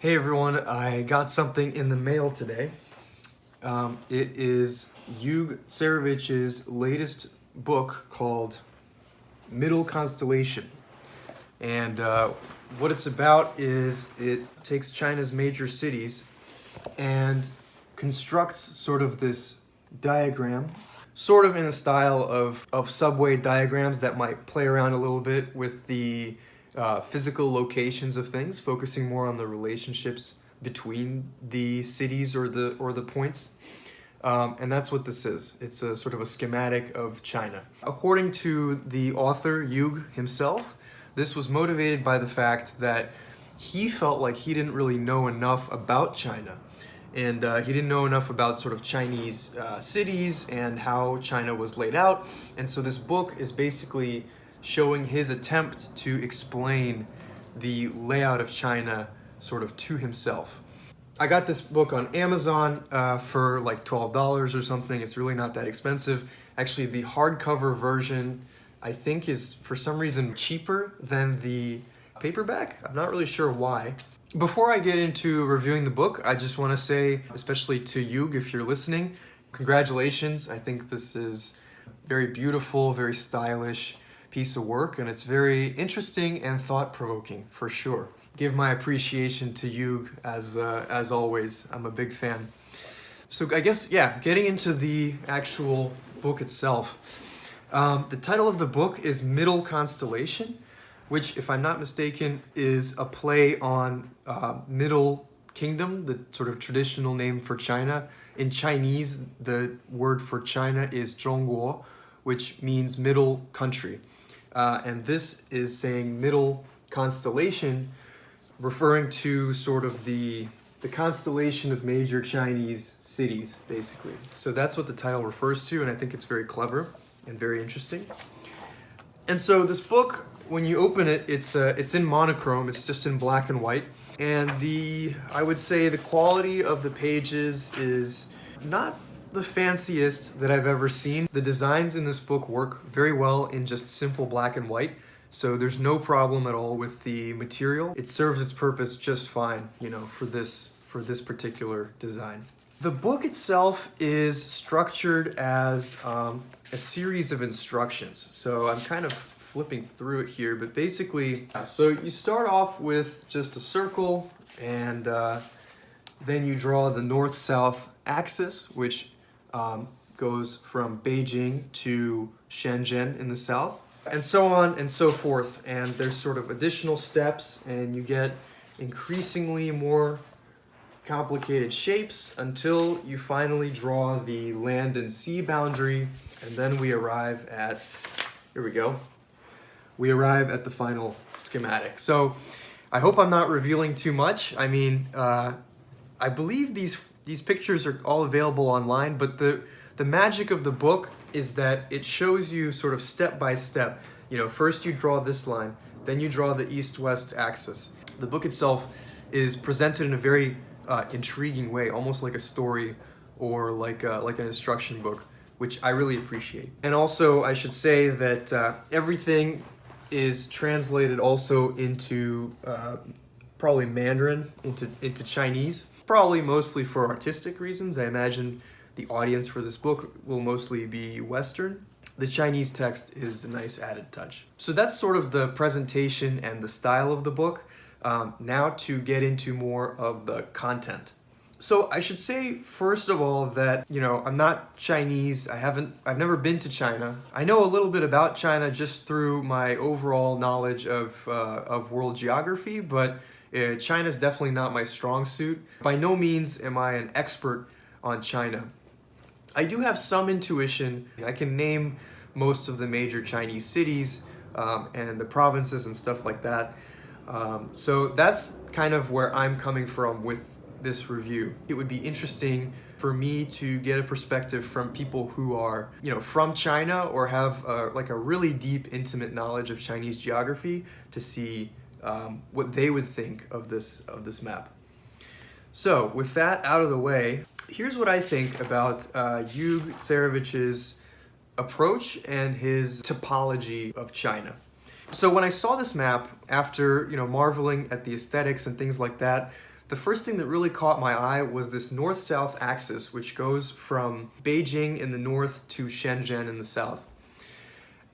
Hey everyone, I got something in the mail today. It is Jug Cerović's latest book called Middle Constellation. And what it's about is it takes China's major cities and constructs sort of this diagram, sort of in the style of subway diagrams that might play around a little bit with the physical locations of things, focusing more on the relationships between the cities or the points. And that's what this is. It's a sort of a schematic of China. According to the author, Jug himself, this was motivated by the fact that he felt like he didn't really know enough about China. And he didn't know enough about sort of Chinese cities and how China was laid out. And so this book is basically showing his attempt to explain the layout of China sort of to himself. I got this book on Amazon for like $12 or something. It's really not that expensive. Actually, the hardcover version I think is for some reason cheaper than the paperback. I'm not really sure why. Before I get into reviewing the book, I just want to say, especially to Jug, if you're listening, congratulations. I think this is very beautiful, very stylish piece of work, and it's very interesting and thought-provoking for sure. Give my appreciation to Jug as always. I'm a big fan. So I guess, yeah, getting into the actual book itself. The title of the book is Middle Constellation, which, if I'm not mistaken, is a play on Middle Kingdom, the sort of traditional name for China. In Chinese, the word for China is Zhongguo, which means middle country. And this is saying Middle Constellation, referring to sort of the constellation of major Chinese cities, basically. So that's what the title refers to, and I think it's very clever and very interesting. And so this book, when you open it, it's in monochrome. It's just in black and white. And I would say the quality of the pages is not the fanciest that I've ever seen. The designs in this book work very well in just simple black and white. So there's no problem at all with the material. It serves its purpose just fine, for this particular design. The book itself is structured as a series of instructions. So I'm kind of flipping through it here, but basically, so you start off with just a circle, and then you draw the north-south axis, which goes from Beijing to Shenzhen in the south, and so on and so forth. And there's sort of additional steps, and you get increasingly more complicated shapes until you finally draw the land and sea boundary, and then we arrive at, here we go, we arrive at the final schematic. So I hope I'm not revealing too much. I mean, I believe these pictures are all available online, but the magic of the book is that it shows you sort of step by step. First you draw this line, then you draw the east-west axis. The book itself is presented in a very intriguing way, almost like a story or like an instruction book, which I really appreciate. And also, I should say that everything is translated also into probably Mandarin, into Chinese, probably mostly for artistic reasons. I imagine the audience for this book will mostly be Western. The Chinese text is a nice added touch. So that's sort of the presentation and the style of the book. Now to get into more of the content. So I should say, first of all, that, I'm not Chinese. I've never been to China. I know a little bit about China just through my overall knowledge of world geography, but China's definitely not my strong suit. By no means am I an expert on China. I do have some intuition. I can name most of the major Chinese cities and the provinces and stuff like that. So that's kind of where I'm coming from with this review. It would be interesting for me to get a perspective from people who are, from China or have like a really deep, intimate knowledge of Chinese geography to see what they would think of this map. So with that out of the way, here's what I think about Jug Cerović's approach and his topology of China. So when I saw this map, after marveling at the aesthetics and things like that, the first thing that really caught my eye was this north-south axis, which goes from Beijing in the north to Shenzhen in the south.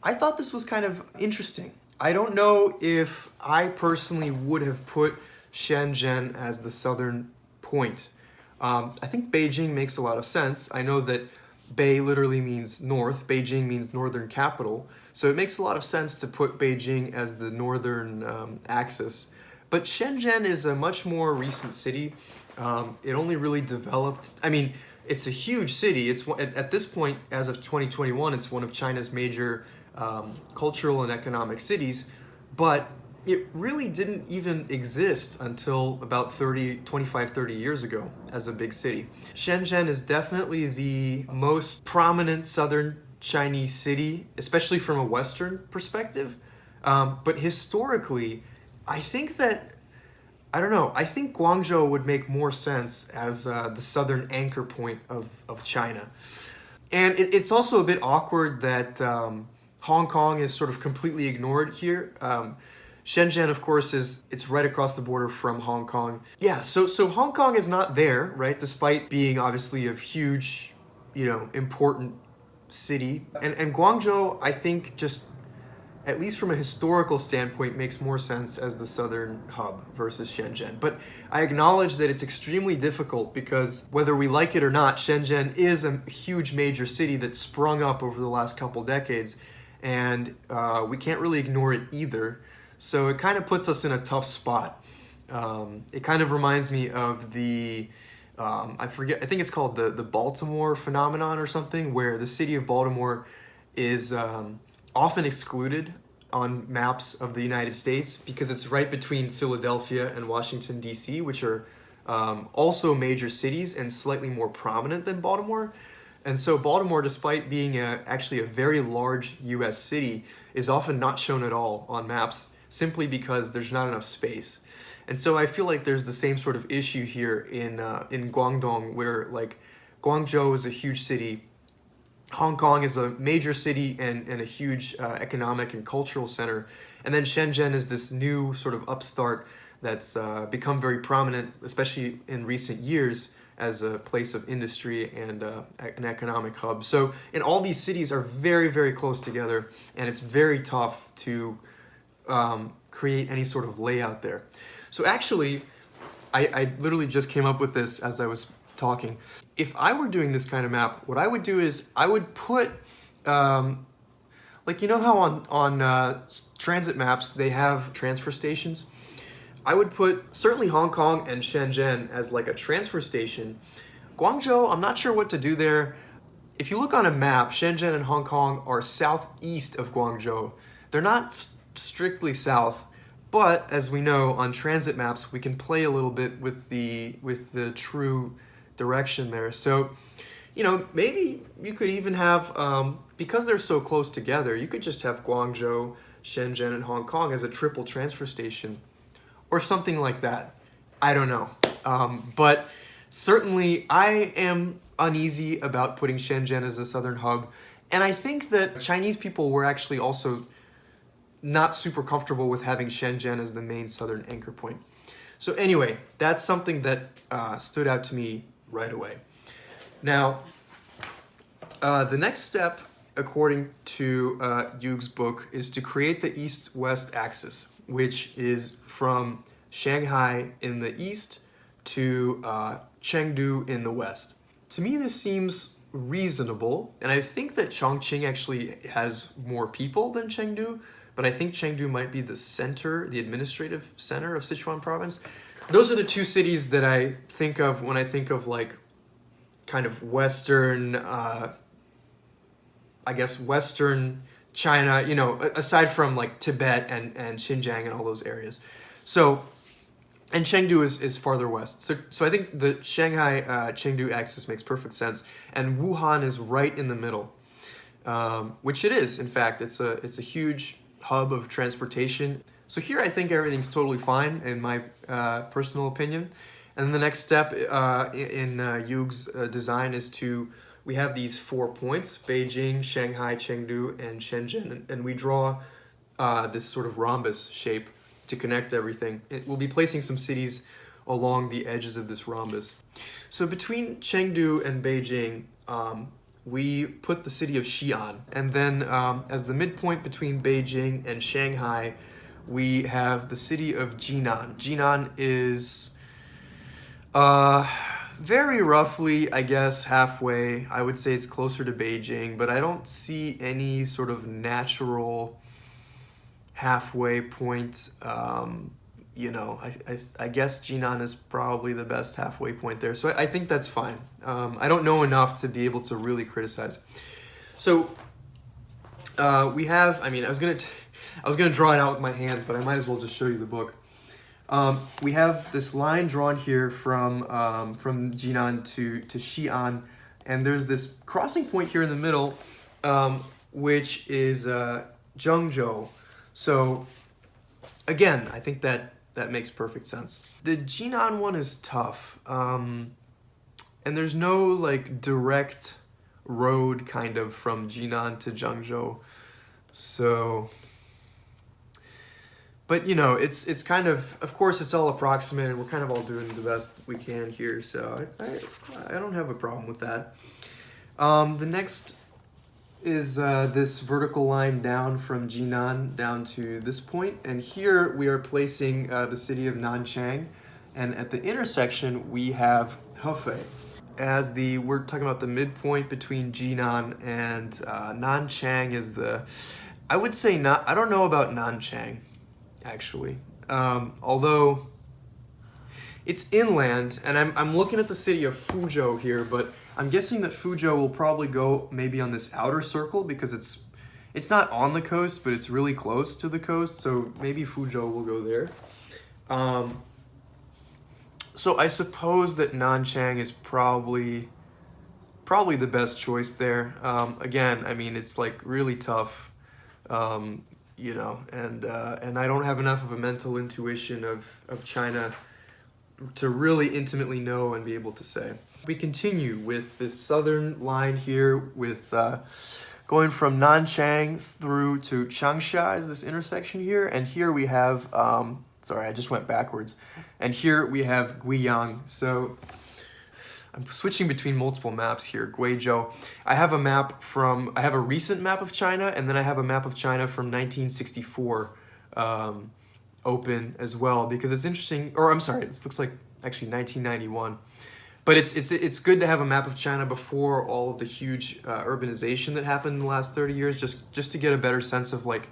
I thought this was kind of interesting. I don't know if I personally would have put Shenzhen as the southern point. I think Beijing makes a lot of sense. I know that Bei literally means north, Beijing means northern capital, so it makes a lot of sense to put Beijing as the northern axis. But Shenzhen is a much more recent city. It only really developed, I mean, it's a huge city. It's at this point, as of 2021, it's one of China's major cultural and economic cities, but it really didn't even exist until about 25, 30 years ago as a big city. Shenzhen is definitely the most prominent southern Chinese city, especially from a Western perspective. But historically, I think that, I don't know, I think Guangzhou would make more sense as the southern anchor point of China. And it's also a bit awkward that Hong Kong is sort of completely ignored here. Shenzhen, of course, it's right across the border from Hong Kong. Yeah, so Hong Kong is not there, right? Despite being obviously a huge, important city. And Guangzhou, I think, just at least from a historical standpoint, makes more sense as the southern hub versus Shenzhen. But I acknowledge that it's extremely difficult because whether we like it or not, Shenzhen is a huge major city that sprung up over the last couple decades, and we can't really ignore it either. So it kind of puts us in a tough spot. It kind of reminds me of the, I think it's called the Baltimore phenomenon or something, where the city of Baltimore is often excluded on maps of the United States because it's right between Philadelphia and Washington, D.C., which are also major cities and slightly more prominent than Baltimore. And so Baltimore, despite being actually a very large U.S. city, is often not shown at all on maps simply because there's not enough space. And so I feel like there's the same sort of issue here in Guangdong, where like Guangzhou is a huge city, Hong Kong is a major city and a huge economic and cultural center, and then Shenzhen is this new sort of upstart that's become very prominent, especially in recent years, as a place of industry and an economic hub. So, and all these cities are very, very close together, and it's very tough to create any sort of layout there. So actually, I literally just came up with this as I was talking. If I were doing this kind of map, what I would do is I would put, like, you know how on transit maps they have transfer stations? I would put certainly Hong Kong and Shenzhen as like a transfer station. Guangzhou, I'm not sure what to do there. If you look on a map, Shenzhen and Hong Kong are southeast of Guangzhou. They're not strictly south, but as we know on transit maps, we can play a little bit with the true direction there. So, maybe you could even have, because they're so close together, you could just have Guangzhou, Shenzhen, and Hong Kong as a triple transfer station or something like that. I don't know. But certainly I am uneasy about putting Shenzhen as a southern hub. And I think that Chinese people were actually also not super comfortable with having Shenzhen as the main southern anchor point. So anyway, that's something that stood out to me right away. Now, the next step, according to Jug's book, is to create the east-west axis, which is from Shanghai in the east to Chengdu in the west. To me, this seems reasonable, and I think that Chongqing actually has more people than Chengdu, but I think Chengdu might be the center, the administrative center of Sichuan province. Those are the two cities that I think of when I think of like kind of Western, Western China, aside from like Tibet and Xinjiang and all those areas. So, and Chengdu is farther west. So I think the Shanghai Chengdu axis makes perfect sense. And Wuhan is right in the middle, which it is. In fact, it's a huge hub of transportation. So here I think everything's totally fine in my personal opinion. And the next step in Jug's design is we have these 4 points: Beijing, Shanghai, Chengdu, and Shenzhen. And we draw this sort of rhombus shape to connect everything. We'll be placing some cities along the edges of this rhombus. So between Chengdu and Beijing, we put the city of Xi'an. And then as the midpoint between Beijing and Shanghai, we have the city of Jinan. Jinan is very roughly, I guess, halfway. I would say it's closer to Beijing, but I don't see any sort of natural halfway point. I guess Jinan is probably the best halfway point there. So I think that's fine. I don't know enough to be able to really criticize. So we have, I was gonna draw it out with my hands, but I might as well just show you the book. We have this line drawn here from Jinan to Xi'an, and there's this crossing point here in the middle, which is Zhengzhou. So again, I think that makes perfect sense. The Jinan one is tough, and there's no like direct road kind of from Jinan to Zhengzhou. So, but it's kind of course it's all approximate, and we're kind of all doing the best we can here. So I don't have a problem with that. The next is this vertical line down from Jinan down to this point, and here we are placing the city of Nanchang, and at the intersection we have Hefei. We're talking about the midpoint between Jinan and Nanchang is I would say I don't know about Nanchang, actually, although it's inland, and I'm looking at the city of Fuzhou here, but I'm guessing that Fuzhou will probably go maybe on this outer circle because it's not on the coast, but it's really close to the coast, so maybe Fuzhou will go there. So I suppose that Nanchang is probably the best choice there. Again, it's like really tough, and I don't have enough of a mental intuition of China to really intimately know and be able to say. We continue with this southern line here with going from Nanchang through to Changsha is this intersection here, and here we have sorry, I just went backwards. And here we have Guiyang. So I'm switching between multiple maps here. Guizhou. I have a recent map of China, and then I have a map of China from 1964 open as well, because it's interesting, or I'm sorry, this looks like actually 1991. But it's good to have a map of China before all of the huge urbanization that happened in the last 30 years, just to get a better sense of like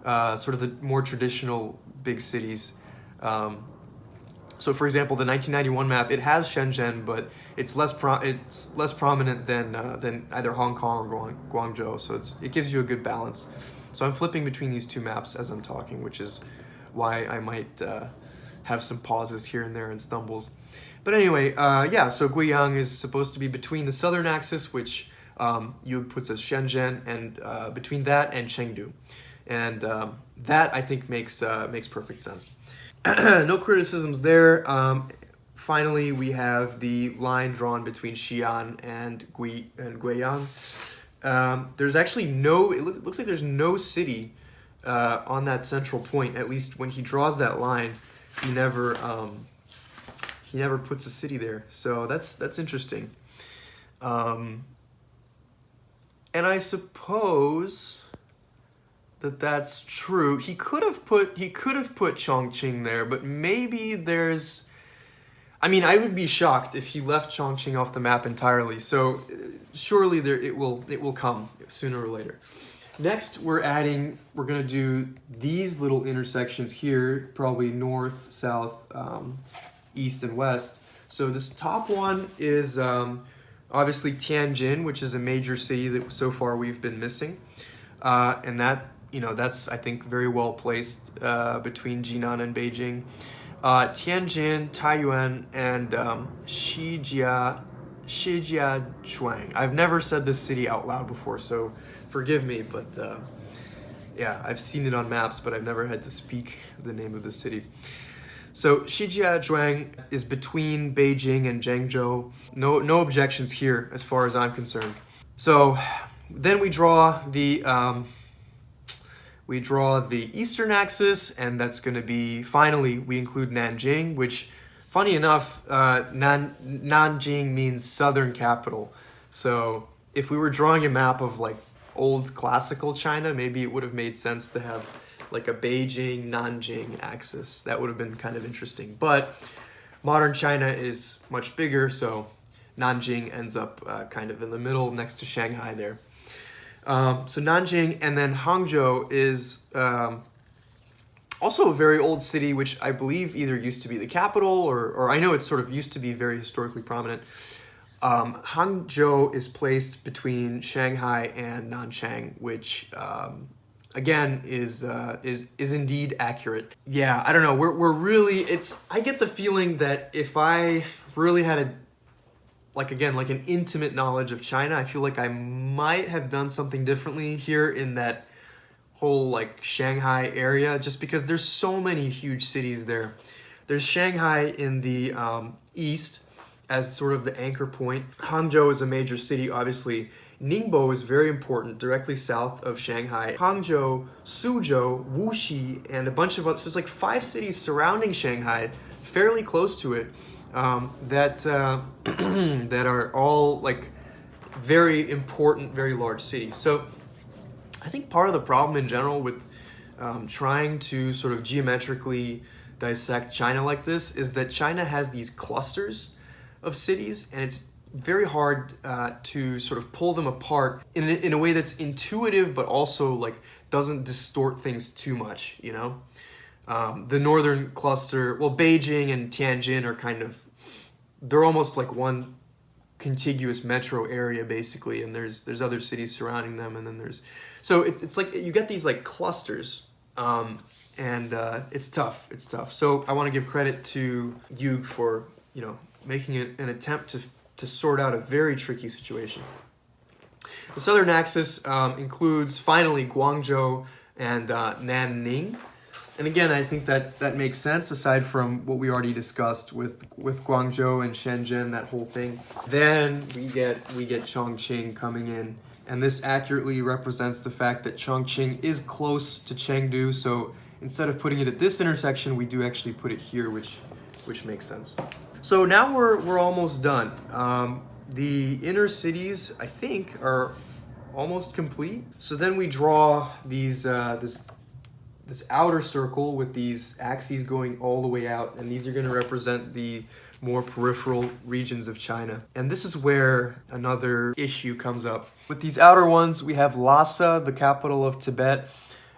sort of the more traditional big cities. So for example, the 1991 map, it has Shenzhen, but it's less prominent than either Hong Kong or Guangzhou. So it gives you a good balance. So I'm flipping between these two maps as I'm talking, which is why I might have some pauses here and there and stumbles. But anyway, so Guiyang is supposed to be between the southern axis, which Jug puts as Shenzhen, and between that and Chengdu. And that, I think, makes perfect sense. No criticisms there. Finally, we have the line drawn between Xi'an and Guiyang. There's actually it looks like there's no city on that central point. At least when he draws that line, he never puts a city there. So that's interesting. And I suppose that's true. He could have put Chongqing there, but maybe there's. I would be shocked if he left Chongqing off the map entirely. So surely it will come sooner or later. Next, we're gonna do these little intersections here, probably north, south, east, and west. So this top one is obviously Tianjin, which is a major city that so far we've been missing, and that's I think very well placed between Jinan and Beijing. Tianjin, Taiyuan, and Shijiazhuang. I've never said this city out loud before, so forgive me, but I've seen it on maps, but I've never had to speak the name of the city. So Shijiazhuang is between Beijing and Zhengzhou. No objections here as far as I'm concerned. So then we draw the eastern axis, and that's going to be, finally, we include Nanjing, which funny enough, Nanjing means southern capital. So if we were drawing a map of like old classical China, maybe it would have made sense to have like a Beijing, Nanjing axis. That would have been kind of interesting. But modern China is much bigger, so Nanjing ends up kind of in the middle next to Shanghai there. So Nanjing, and then Hangzhou is also a very old city, which I believe either used to be the capital or I know it sort of used to be very historically prominent. Hangzhou is placed between Shanghai and Nanchang, which again is indeed accurate. Yeah, I don't know. We're really, I get the feeling that if I really had an intimate knowledge of China, I feel like I might have done something differently here in that whole like Shanghai area, just because there's so many huge cities there. There's Shanghai in the east as sort of the anchor point. Hangzhou is a major city, obviously. Ningbo is very important, directly south of Shanghai. Hangzhou, Suzhou, Wuxi, and a bunch of others. So there's like 5 cities surrounding Shanghai, fairly close to it, that that are all like very important, very large cities. So I think part of the problem in general with trying to sort of geometrically dissect China like this is that China has these clusters of cities, and it's very hard to sort of pull them apart in a way that's intuitive, but also like doesn't distort things too much, you know? The northern cluster, well, Beijing and Tianjin are kind of, they're almost like one contiguous metro area basically, and there's other cities surrounding them, and then so it's like you get these like clusters, and it's tough. So I want to give credit to Jug for, you know, making it an attempt to sort out a very tricky situation. The southern axis includes finally Guangzhou and Nanning. And again, I think that makes sense, aside from what we already discussed with Guangzhou and Shenzhen, that whole thing. Then we get Chongqing coming in, and this accurately represents the fact that Chongqing is close to Chengdu, so instead of putting it at this intersection, we do actually put it here, which makes sense. So now we're almost done. The inner cities, I think, are almost complete. So then we draw these this outer circle with these axes going all the way out, and these are going to represent the more peripheral regions of China. And this is where another issue comes up. With these outer ones, we have Lhasa, the capital of Tibet,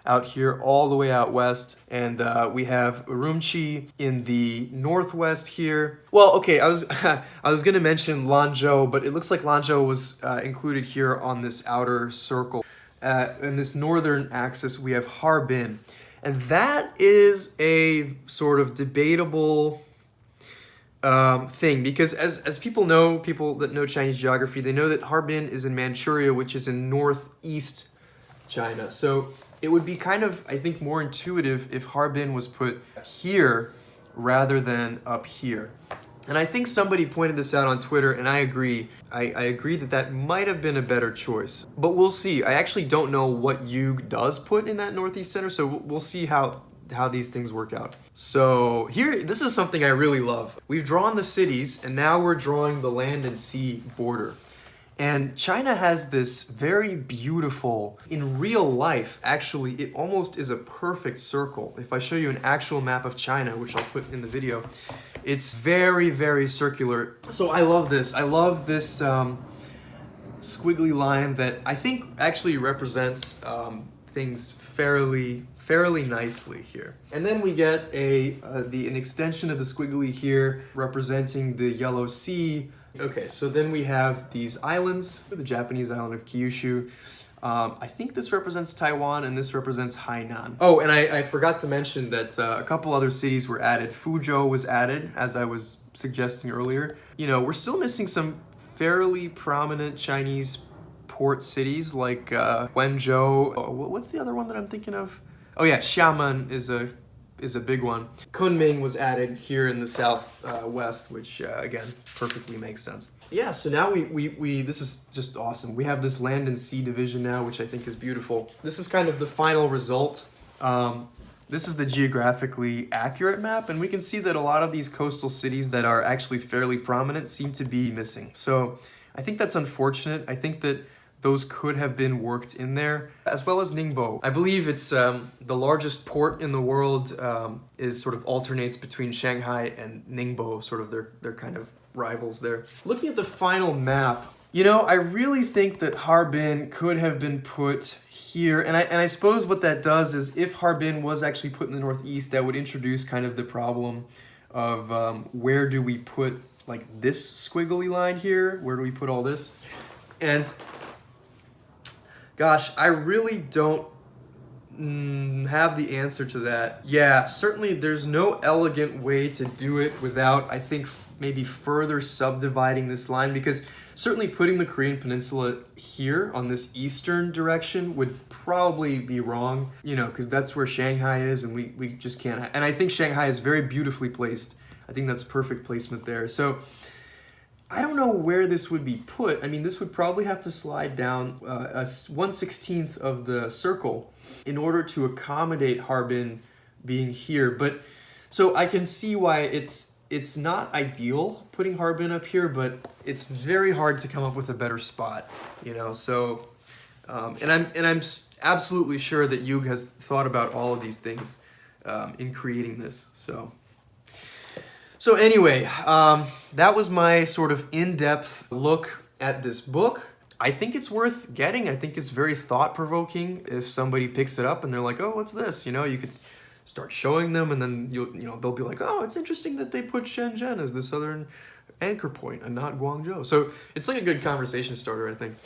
out here all the way out west, and we have Urumqi in the northwest here. Well, okay, I was going to mention Lanzhou, but it looks like Lanzhou was included here on this outer circle. In this northern axis, we have Harbin. And that is a sort of debatable thing, because as people that know Chinese geography, they know that Harbin is in Manchuria, which is in northeast China. So it would be kind of, I think, more intuitive if Harbin was put here rather than up here. And I think somebody pointed this out on Twitter, and I agree. I agree that might have been a better choice. But we'll see. I actually don't know what Jug does put in that northeast center, so we'll see how these things work out. So here, this is something I really love. We've drawn the cities, and now we're drawing the land and sea border. And China has this very beautiful, in real life, actually, it almost is a perfect circle. If I show you an actual map of China, which I'll put in the video, it's very, very circular. So I love this. I love this squiggly line that I think actually represents things fairly nicely here. And then we get an extension of the squiggly here representing the Yellow Sea. Okay, so then we have these islands, the Japanese island of Kyushu. I think this represents Taiwan, and this represents Hainan. Oh, and I forgot to mention that a couple other cities were added. Fuzhou was added, as I was suggesting earlier. You know, we're still missing some fairly prominent Chinese port cities like Wenzhou. Oh, what's the other one that I'm thinking of? Oh yeah, Xiamen is a big one. Kunming was added here in the southwest, which again perfectly makes sense. Yeah, so now we this is just awesome. We have this land and sea division now, which I think is beautiful. This is kind of the final result. This is the geographically accurate map, and we can see that a lot of these coastal cities that are actually fairly prominent seem to be missing. So I think that's unfortunate. I think that those could have been worked in there, as well as Ningbo. I believe it's the largest port in the world, is sort of alternates between Shanghai and Ningbo, sort of their kind of rivals there. Looking at the final map, you know, I really think that Harbin could have been put here, and I suppose what that does is if Harbin was actually put in the northeast, that would introduce kind of the problem of where do we put like this squiggly line here? Where do we put all this? And gosh, I really don't have the answer to that. Yeah, certainly there's no elegant way to do it without, I think, maybe further subdividing this line, because certainly putting the Korean Peninsula here on this eastern direction would probably be wrong, you know, because that's where Shanghai is, and we just can't. And I think Shanghai is very beautifully placed. I think that's perfect placement there. So I don't know where this would be put. I mean, this would probably have to slide down 1/16 of the circle in order to accommodate Harbin being here. But so I can see why it's not ideal putting Harbin up here, but it's very hard to come up with a better spot, you know. So and I'm absolutely sure that Jug has thought about all of these things in creating this. So anyway, that was my sort of in-depth look at this book. I think it's worth getting. I think it's very thought-provoking. If somebody picks it up and they're like, "Oh, what's this?" You know, you could start showing them, and then they'll be like, "Oh, it's interesting that they put Shenzhen as the southern anchor point and not Guangzhou." So it's like a good conversation starter, I think.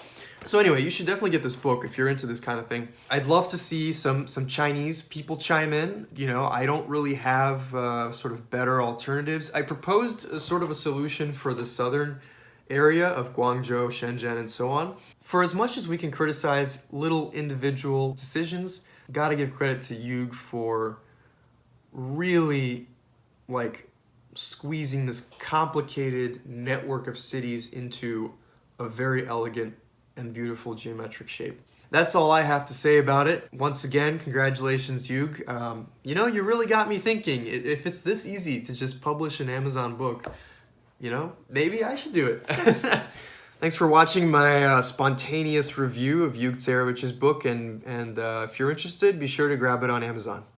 So anyway, you should definitely get this book if you're into this kind of thing. I'd love to see some Chinese people chime in. You know, I don't really have sort of better alternatives. I proposed a sort of a solution for the southern area of Guangzhou, Shenzhen, and so on. For as much as we can criticize little individual decisions, gotta give credit to Jug for really like squeezing this complicated network of cities into a very elegant and beautiful geometric shape. That's all I have to say about it. Once again, congratulations, Jug. You know, you really got me thinking. If it's this easy to just publish an Amazon book, you know, maybe I should do it. Thanks for watching my spontaneous review of Jug Cerović's book, and if you're interested, be sure to grab it on Amazon.